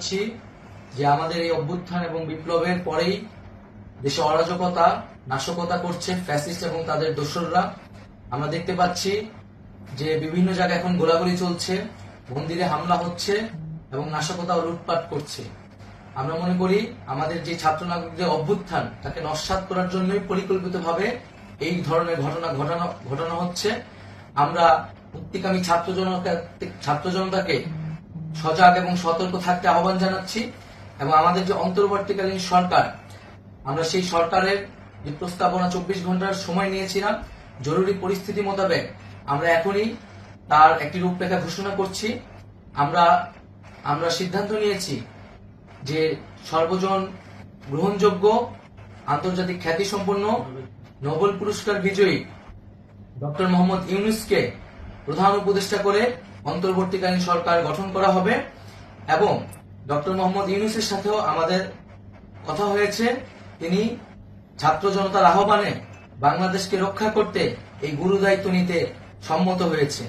পাচ্ছি যে আমাদের এই অভ্যুত্থান এবং বিপ্লবের পরেই দেশে অরাজকতা নাশকতা করছে ফ্যাসিস্ট এবং তাদের দোসররা। আমরা দেখতে পাচ্ছি যে বিভিন্ন জায়গায় এখন গোলাগুলি চলছে, মন্দিরে হামলা হচ্ছে এবং নাশকতা ও লুটপাট করছে। আমরা মনে করি আমাদের যে ছাত্র নাগরিকদের অভ্যুত্থান তাকে নস্যাৎ করার জন্যই পরিকল্পিতভাবে এই ধরনের ঘটনা ঘটানো হচ্ছে। আমরা মুক্তিকামী ছাত্র জনতাকে সজাগ এবং সতর্ক থাকতে আহ্বান জানাচ্ছি এবং আমাদের যে অন্তর্বর্তীকালীন সরকার, আমরা সেই সরকারের যে প্রস্তাবনা 24 ঘন্টার সময় নিয়েছিলাম, জরুরি পরিস্থিতি মোতাবেক আমরা এখনই তার একটি রূপরেখা ঘোষণা করছি। আমরা সিদ্ধান্ত নিয়েছি যে সর্বজন গ্রহণযোগ্য আন্তর্জাতিক খ্যাতিসম্পন্ন নোবেল পুরস্কার বিজয়ী ডক্টর মোহাম্মদ ইউনূসকে প্রধান উপদেষ্টা করে অন্তর্বর্তীকালীন সরকার গঠন করা হবে এবং ডক্টর মোহাম্মদ ইউনূসের সাথেও আমাদের কথা হয়েছে। তিনি ছাত্র জনতার আহ্বানে বাংলাদেশকে রক্ষা করতে এই গুরু দায়িত্ব নিতে সম্মত হয়েছে।